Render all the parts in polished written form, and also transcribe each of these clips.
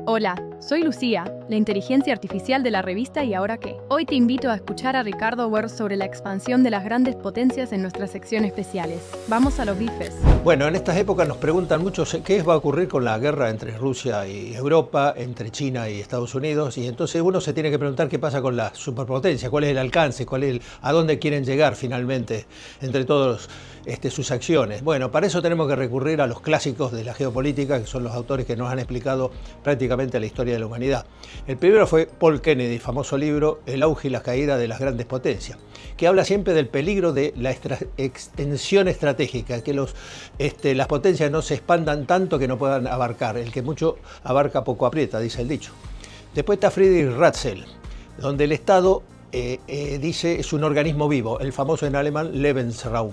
Hola, soy Lucía, la inteligencia artificial de la revista ¿Y ahora qué? Hoy te invito a escuchar a Ricardo Werth sobre la expansión de las grandes potencias en nuestra sección especiales. Vamos a los bifes. Bueno, en estas épocas nos preguntan mucho qué va a ocurrir con la guerra entre Rusia y Europa, entre China y Estados Unidos, y entonces uno se tiene que preguntar qué pasa con la superpotencia, cuál es el alcance, a dónde quieren llegar finalmente entre todos sus acciones. Bueno, para eso tenemos que recurrir a los clásicos de la geopolítica, que son los autores que nos han explicado prácticamente la historia de la humanidad. El primero fue Paul Kennedy, famoso libro El auge y la caída de las grandes potencias, que habla siempre del peligro de la extensión estratégica, que las potencias no se expandan tanto que no puedan abarcar. El que mucho abarca poco aprieta, dice el dicho. Después está Friedrich Ratzel, donde el Estado dice es un organismo vivo, el famoso en alemán Lebensraum,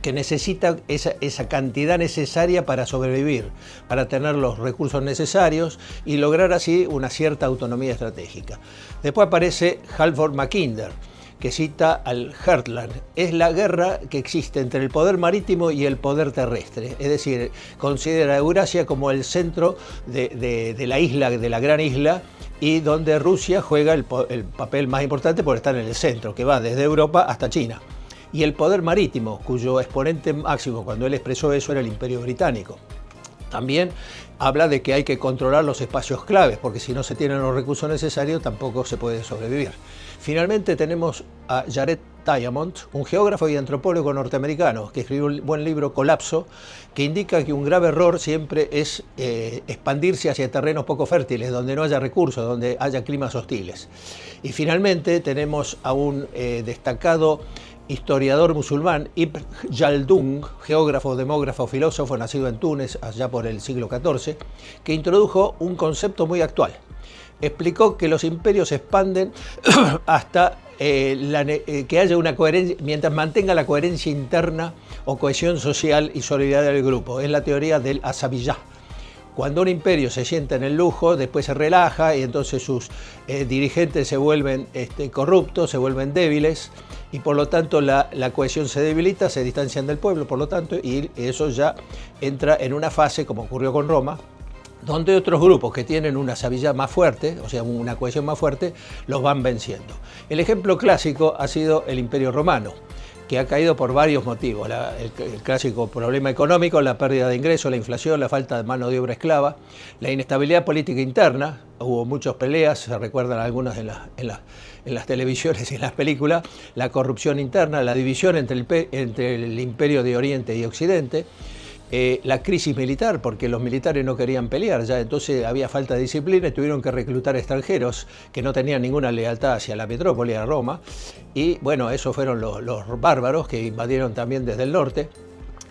que necesita esa cantidad necesaria para sobrevivir, para tener los recursos necesarios y lograr así una cierta autonomía estratégica. Después aparece Halford Mackinder, que cita al Heartland. Es la guerra que existe entre el poder marítimo y el poder terrestre. Es decir, considera a Eurasia como el centro de la isla, de la gran isla, y donde Rusia juega el papel más importante por estar en el centro, que va desde Europa hasta China. Y el poder marítimo, cuyo exponente máximo cuando él expresó eso era el Imperio Británico. También habla de que hay que controlar los espacios claves, porque si no se tienen los recursos necesarios tampoco se puede sobrevivir. Finalmente tenemos a Jared Diamond, un geógrafo y antropólogo norteamericano, que escribió un buen libro, Colapso, que indica que un grave error siempre es expandirse hacia terrenos poco fértiles, donde no haya recursos, donde haya climas hostiles. Y finalmente tenemos a un destacado historiador musulmán, Ibn Khaldun, geógrafo, demógrafo, filósofo, nacido en Túnez allá por el siglo XIV, que introdujo un concepto muy actual. Explicó que los imperios se expanden hasta que haya una coherencia, mientras mantenga la coherencia interna o cohesión social y solidaridad del grupo. Es la teoría del Asabiyah. Cuando un imperio se sienta en el lujo, después se relaja y entonces sus dirigentes se vuelven corruptos, se vuelven débiles, y por lo tanto la cohesión se debilita, se distancian del pueblo, por lo tanto, y eso ya entra en una fase, como ocurrió con Roma, donde otros grupos que tienen una sabiduría más fuerte, o sea, una cohesión más fuerte, los van venciendo. El ejemplo clásico ha sido el Imperio Romano, que ha caído por varios motivos. El clásico problema económico, la pérdida de ingresos, la inflación, la falta de mano de obra esclava, la inestabilidad política interna, hubo muchas peleas, se recuerdan algunas en las televisiones y en las películas, la corrupción interna, la división entre el imperio de Oriente y Occidente, la crisis militar, porque los militares no querían pelear, ya entonces había falta de disciplina y tuvieron que reclutar extranjeros que no tenían ninguna lealtad hacia la metrópoli, a Roma, y bueno, esos fueron los bárbaros que invadieron también desde el norte,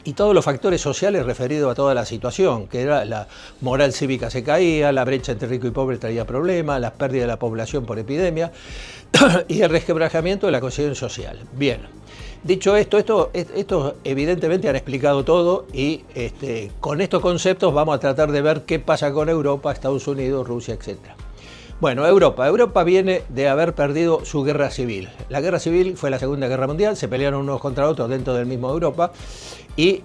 y todos los factores sociales referidos a toda la situación, que era la moral cívica se caía, la brecha entre rico y pobre traía problemas, la pérdida de la población por epidemia y el resquebrajamiento de la cohesión social. Bien. Dicho esto evidentemente han explicado todo y con estos conceptos vamos a tratar de ver qué pasa con Europa, Estados Unidos, Rusia, etc. Bueno, Europa viene de haber perdido su guerra civil. La guerra civil fue la Segunda Guerra Mundial, se pelearon unos contra otros dentro del mismo Europa y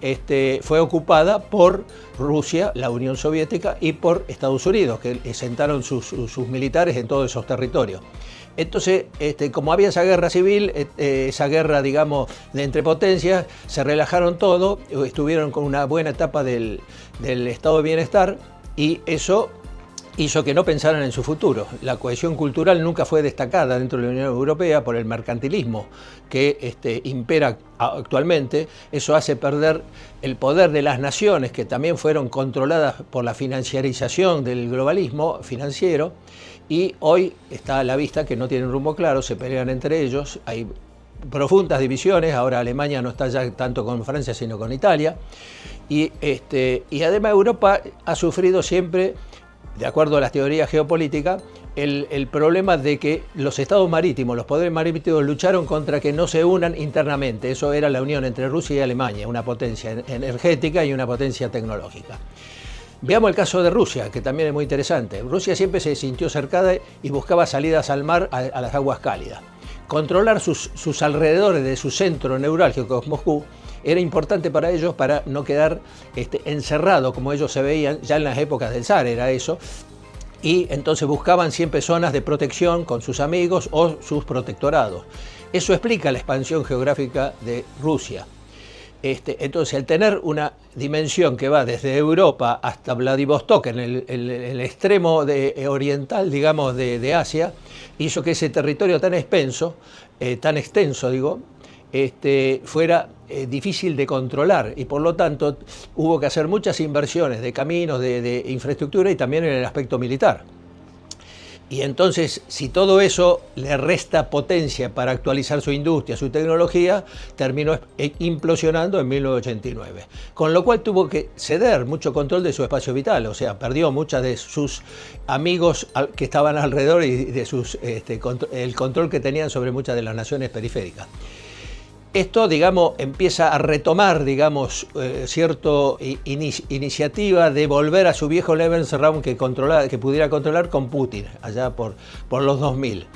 fue ocupada por Rusia, la Unión Soviética, y por Estados Unidos, que sentaron sus militares en todos esos territorios. Entonces, como había esa guerra civil, esa guerra, digamos, de entre potencias, se relajaron todo, estuvieron con una buena etapa del estado de bienestar y eso hizo que no pensaran en su futuro. La cohesión cultural nunca fue destacada dentro de la Unión Europea por el mercantilismo que impera actualmente. Eso hace perder el poder de las naciones, que también fueron controladas por la financiarización del globalismo financiero, y hoy está a la vista que no tienen rumbo claro, se pelean entre ellos, hay profundas divisiones, ahora Alemania no está ya tanto con Francia sino con Italia, y además Europa ha sufrido siempre, de acuerdo a las teorías geopolíticas, el problema de que los estados marítimos, los poderes marítimos lucharon contra que no se unan internamente. Eso era la unión entre Rusia y Alemania, una potencia energética y una potencia tecnológica. Veamos el caso de Rusia, que también es muy interesante. Rusia siempre se sintió cercada y buscaba salidas al mar, a las aguas cálidas. Controlar sus alrededores de su centro neurálgico, Moscú, era importante para ellos para no quedar encerrado como ellos se veían, ya en las épocas del zar era eso, y entonces buscaban siempre zonas de protección con sus amigos o sus protectorados. Eso explica la expansión geográfica de Rusia. Entonces, al tener una dimensión que va desde Europa hasta Vladivostok, en el extremo oriental, digamos, de Asia, hizo que ese territorio tan extenso, fuera difícil de controlar, y por lo tanto hubo que hacer muchas inversiones de caminos, de infraestructura, y también en el aspecto militar. Y entonces, si todo eso le resta potencia para actualizar su industria, su tecnología, terminó implosionando en 1989. Con lo cual tuvo que ceder mucho control de su espacio vital, o sea, perdió muchos de sus amigos que estaban alrededor y de el control que tenían sobre muchas de las naciones periféricas. Esto, digamos, empieza a retomar, digamos, cierta iniciativa de volver a su viejo Lebensraum que pudiera controlar con Putin, allá por los 2000.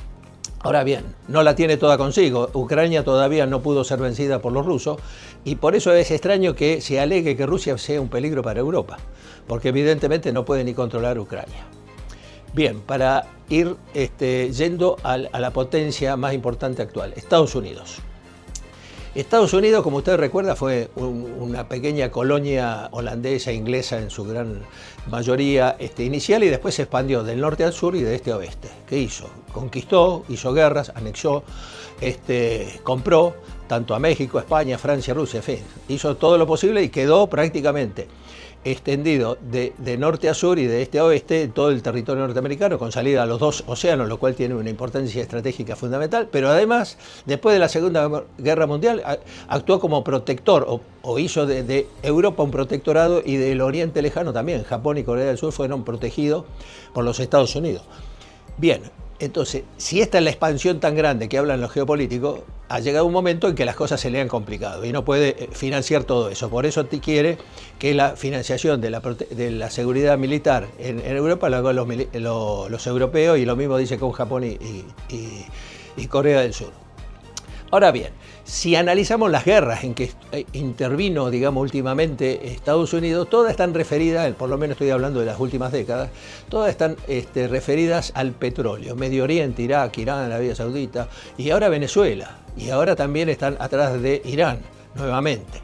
Ahora bien, no la tiene toda consigo. Ucrania todavía no pudo ser vencida por los rusos, y por eso es extraño que se alegue que Rusia sea un peligro para Europa, porque evidentemente no puede ni controlar Ucrania. Bien, para ir yendo a la potencia más importante actual, Estados Unidos. Estados Unidos, como usted recuerda, fue una pequeña colonia holandesa, inglesa en su gran mayoría inicial, y después se expandió del norte al sur y de este a oeste. ¿Qué hizo? Conquistó, hizo guerras, anexó, compró tanto a México, España, Francia, Rusia, en fin. Hizo todo lo posible y quedó prácticamente extendido de norte a sur y de este a oeste en todo el territorio norteamericano, con salida a los dos océanos, lo cual tiene una importancia estratégica fundamental. Pero además, después de la Segunda Guerra Mundial, actuó como protector, o hizo de Europa un protectorado, y del Oriente Lejano también. Japón y Corea del Sur fueron protegidos por los Estados Unidos. Bien, entonces, si esta es la expansión tan grande que hablan los geopolíticos, ha llegado un momento en que las cosas se le han complicado y no puede financiar todo eso. Por eso quiere que la financiación de la seguridad militar en Europa la hagan los europeos, y lo mismo dice con Japón y Corea del Sur. Ahora bien, si analizamos las guerras en que intervino, digamos, últimamente Estados Unidos, todas están referidas, por lo menos estoy hablando de las últimas décadas, todas están referidas al petróleo. Medio Oriente, Irak, Irán, Arabia Saudita, y ahora Venezuela, y ahora también están atrás de Irán, nuevamente.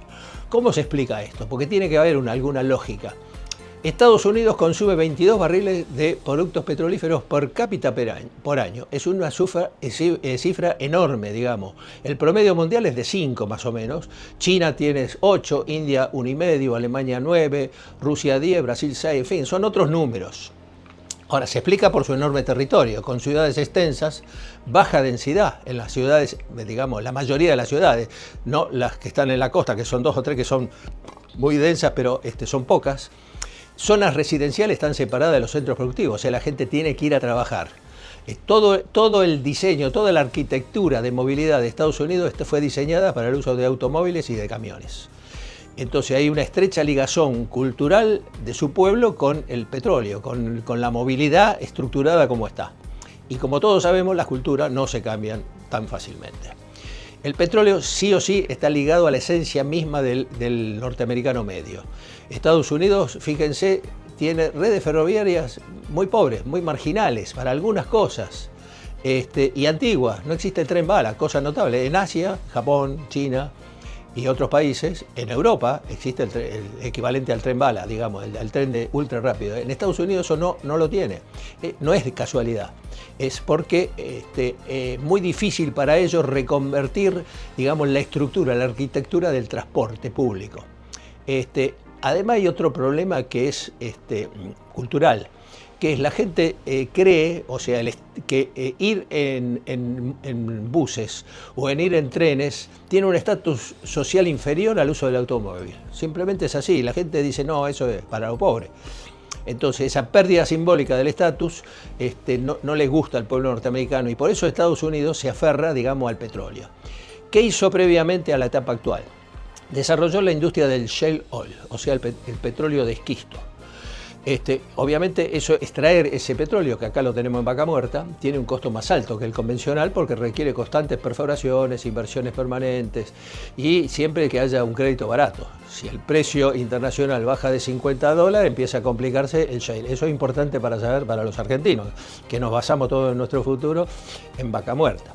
¿Cómo se explica esto? Porque tiene que haber alguna lógica. Estados Unidos consume 22 barriles de productos petrolíferos por cápita por año. Es una cifra enorme, digamos. El promedio mundial es de 5 más o menos. China tiene 8, India 1,5, Alemania 9, Rusia 10, Brasil 6, en fin, son otros números. Ahora, se explica por su enorme territorio, con ciudades extensas, baja densidad en las ciudades, digamos, la mayoría de las ciudades, no las que están en la costa, que son 2 o 3 que son muy densas, pero son pocas. Zonas residenciales están separadas de los centros productivos, o sea, la gente tiene que ir a trabajar. Todo el diseño, toda la arquitectura de movilidad de Estados Unidos fue diseñada para el uso de automóviles y de camiones. Entonces hay una estrecha ligazón cultural de su pueblo con el petróleo, con la movilidad estructurada como está. Y como todos sabemos, las culturas no se cambian tan fácilmente. El petróleo sí o sí está ligado a la esencia misma del norteamericano medio. Estados Unidos, fíjense, tiene redes ferroviarias muy pobres, muy marginales para algunas cosas, y antiguas. No existe el tren bala, cosa notable. En Asia, Japón, China y otros países, en Europa existe el equivalente al tren bala, digamos, el tren de ultra rápido. En Estados Unidos eso no lo tiene. No es de casualidad. Es porque es muy difícil para ellos reconvertir, digamos, la estructura, la arquitectura del transporte público. Además hay otro problema que es cultural, que es la gente cree, o sea, que ir en buses o ir en trenes tiene un estatus social inferior al uso del automóvil. Simplemente es así, la gente dice, no, eso es para los pobres. Entonces esa pérdida simbólica del estatus no les gusta al pueblo norteamericano, y por eso Estados Unidos se aferra, digamos, al petróleo. ¿Qué hizo previamente a la etapa actual? Desarrolló la industria del shale oil, o sea, el petróleo de esquisto. Obviamente extraer ese petróleo, que acá lo tenemos en Vaca Muerta, tiene un costo más alto que el convencional porque requiere constantes perforaciones, inversiones permanentes y siempre que haya un crédito barato. Si el precio internacional baja de $50, empieza a complicarse el shale. Eso es importante para saber para los argentinos, que nos basamos todo en nuestro futuro en Vaca Muerta.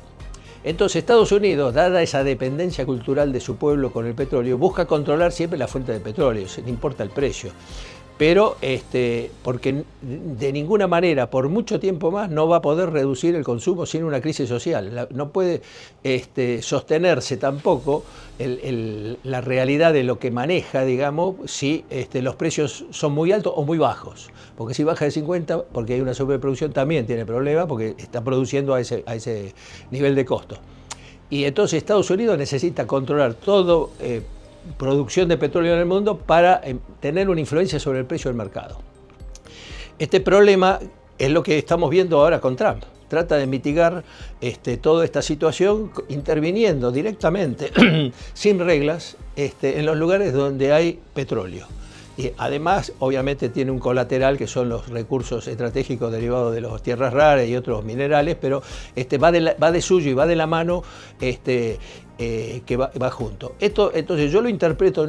Entonces Estados Unidos, dada esa dependencia cultural de su pueblo con el petróleo, busca controlar siempre la fuente de petróleo, no importa el precio. Pero porque de ninguna manera, por mucho tiempo más, no va a poder reducir el consumo sin una crisis social. No puede sostenerse tampoco la realidad de lo que maneja, digamos, si los precios son muy altos o muy bajos. Porque si baja de 50, porque hay una sobreproducción, también tiene problemas porque está produciendo a ese nivel de costo. Y entonces Estados Unidos necesita controlar todo producción de petróleo en el mundo para tener una influencia sobre el precio del mercado. Este problema es lo que estamos viendo ahora con Trump. Trata de mitigar toda esta situación interviniendo directamente, sin reglas, en los lugares donde hay petróleo. Y además, obviamente, tiene un colateral que son los recursos estratégicos derivados de las tierras raras y otros minerales, pero va de suyo y va de la mano que va junto. Entonces yo lo interpreto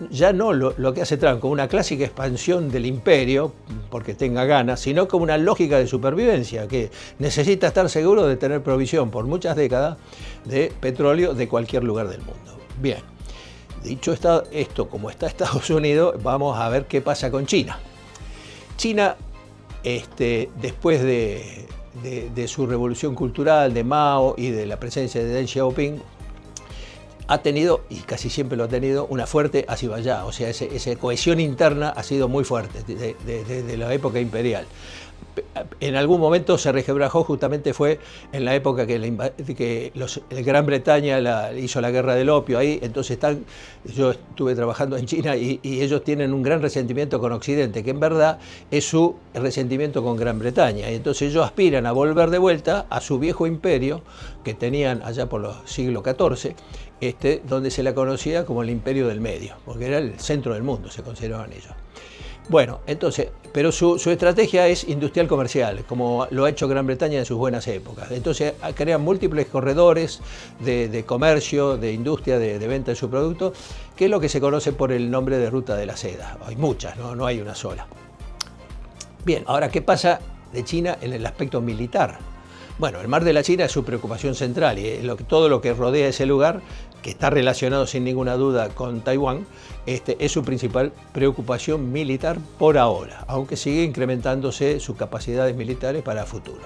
ya no lo que hace Trump como una clásica expansión del imperio, porque tenga ganas, sino como una lógica de supervivencia, que necesita estar seguro de tener provisión por muchas décadas de petróleo de cualquier lugar del mundo. Bien. Dicho esto, como está Estados Unidos, vamos a ver qué pasa con China. China, después de su revolución cultural, de Mao y de la presencia de Deng Xiaoping, ha tenido, y casi siempre lo ha tenido, una fuerte Azerbaiyán, o sea, esa cohesión interna ha sido muy fuerte desde la época imperial. En algún momento se resquebrajó, justamente fue en la época que Gran Bretaña hizo la guerra del opio ahí, entonces yo estuve trabajando en China y ellos tienen un gran resentimiento con Occidente, que en verdad es su resentimiento con Gran Bretaña, y entonces ellos aspiran a volver de vuelta a su viejo imperio que tenían allá por los siglos XIV, donde se la conocía como el Imperio del Medio, porque era el centro del mundo, se consideraban ellos. Bueno, entonces, pero su estrategia es industrial comercial, como lo ha hecho Gran Bretaña en sus buenas épocas. Entonces crean múltiples corredores de comercio, de industria, de venta de su producto, que es lo que se conoce por el nombre de Ruta de la Seda. Hay muchas, no hay una sola. Bien, ahora, ¿qué pasa de China en el aspecto militar? Bueno, el Mar de la China es su preocupación central y todo lo que rodea ese lugar, que está relacionado sin ninguna duda con Taiwán, es su principal preocupación militar por ahora, aunque sigue incrementándose sus capacidades militares para el futuro.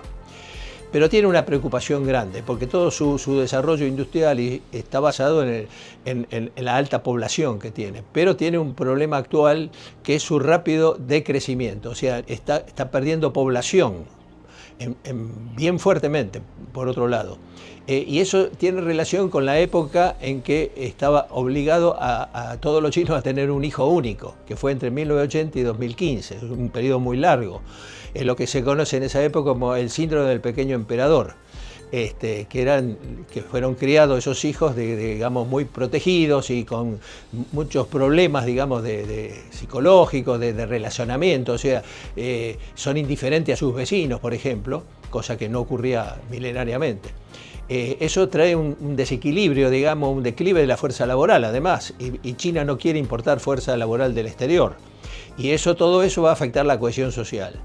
Pero tiene una preocupación grande, porque todo su desarrollo industrial está basado en la alta población que tiene, pero tiene un problema actual que es su rápido decrecimiento, o sea, está perdiendo población bien fuertemente, por otro lado. Y eso tiene relación con la época en que estaba obligado a todos los chinos a tener un hijo único, que fue entre 1980 y 2015, un periodo muy largo. Es lo que se conoce en esa época como el síndrome del pequeño emperador, que fueron criados esos hijos digamos, muy protegidos y con muchos problemas, digamos, psicológicos, de relacionamiento, o sea, son indiferentes a sus vecinos, por ejemplo, cosa que no ocurría milenariamente. Eso trae un desequilibrio, digamos, un declive de la fuerza laboral, además, y China no quiere importar fuerza laboral del exterior, y todo eso va a afectar la cohesión social.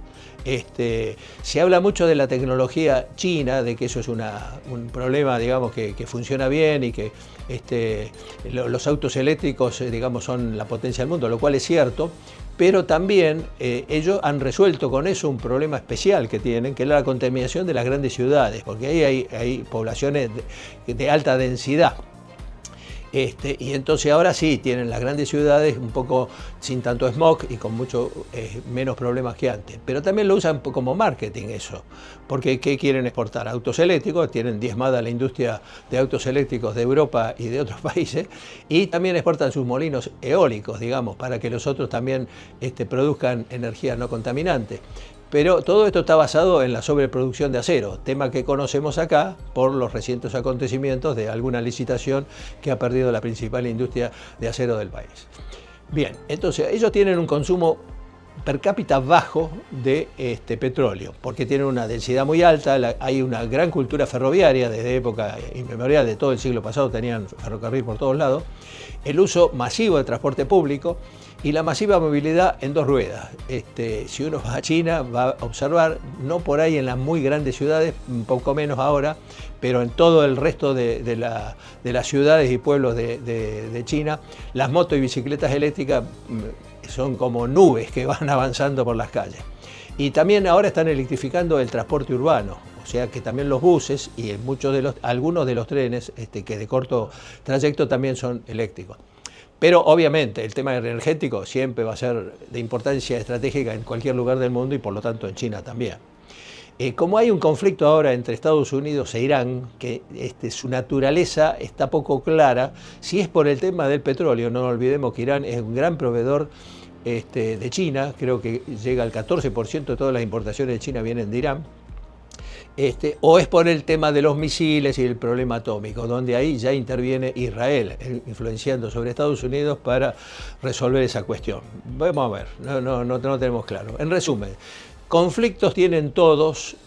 Se habla mucho de la tecnología china, de que eso es un problema, digamos, que funciona bien y que los autos eléctricos, digamos, son la potencia del mundo, lo cual es cierto, pero también ellos han resuelto con eso un problema especial que tienen, que es la contaminación de las grandes ciudades, porque ahí hay poblaciones de alta densidad. Y entonces ahora sí, tienen las grandes ciudades un poco sin tanto smog y con mucho menos problemas que antes. Pero también lo usan como marketing eso, porque ¿qué quieren exportar? Autos eléctricos, tienen diezmada la industria de autos eléctricos de Europa y de otros países, y también exportan sus molinos eólicos, digamos, para que los otros también produzcan energía no contaminante. Pero todo esto está basado en la sobreproducción de acero, tema que conocemos acá por los recientes acontecimientos de alguna licitación que ha perdido la principal industria de acero del país. Bien, entonces ellos tienen un consumo per cápita bajo de petróleo, porque tienen una densidad muy alta, hay una gran cultura ferroviaria desde época inmemorial de todo el siglo pasado, tenían ferrocarril por todos lados, el uso masivo de transporte público y la masiva movilidad en dos ruedas. Si uno va a China va a observar, no por ahí en las muy grandes ciudades, un poco menos ahora, pero en todo el resto de las ciudades y pueblos de China, las motos y bicicletas eléctricas son como nubes que van avanzando por las calles. Y también ahora están electrificando el transporte urbano, o sea que también los buses y algunos de los trenes que de corto trayecto también son eléctricos. Pero obviamente el tema energético siempre va a ser de importancia estratégica en cualquier lugar del mundo y por lo tanto en China también. Como hay un conflicto ahora entre Estados Unidos e Irán, que su naturaleza está poco clara, si es por el tema del petróleo, no olvidemos que Irán es un gran proveedor de China, creo que llega al 14% de todas las importaciones de China vienen de Irán, o es por el tema de los misiles y el problema atómico, donde ahí ya interviene Israel, influenciando sobre Estados Unidos para resolver esa cuestión. Vamos a ver, no tenemos claro. En resumen, conflictos tienen todos,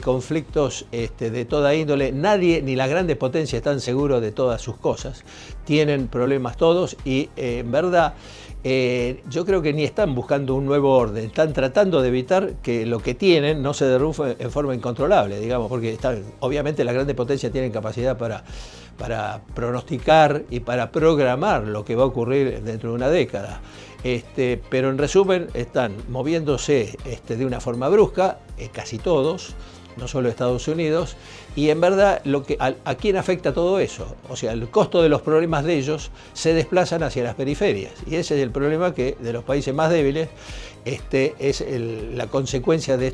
conflictos de toda índole, nadie, ni las grandes potencias están seguros de todas sus cosas, tienen problemas todos y en verdad yo creo que ni están buscando un nuevo orden, están tratando de evitar que lo que tienen no se derrumbe en forma incontrolable, digamos, porque obviamente las grandes potencias tienen capacidad para pronosticar y para programar lo que va a ocurrir dentro de una década. Pero en resumen están moviéndose de una forma brusca, casi todos, no solo Estados Unidos, y en verdad ¿a quién afecta todo eso? O sea, el costo de los problemas de ellos se desplazan hacia las periferias, y ese es el problema que de los países más débiles es la consecuencia de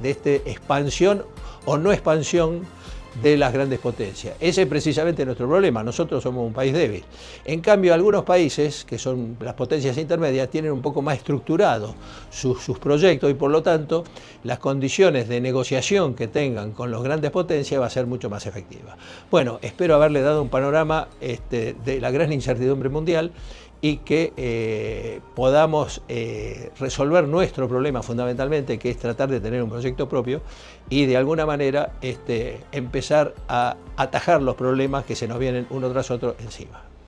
esta expansión o no expansión de las grandes potencias. Ese es precisamente nuestro problema, nosotros somos un país débil. En cambio, algunos países, que son las potencias intermedias, tienen un poco más estructurado sus proyectos y por lo tanto las condiciones de negociación que tengan con las grandes potencias va a ser mucho más efectiva. Bueno, espero haberle dado un panorama de la gran incertidumbre mundial y que podamos resolver nuestro problema fundamentalmente, que es tratar de tener un proyecto propio y de alguna manera empezar a atajar los problemas que se nos vienen uno tras otro encima.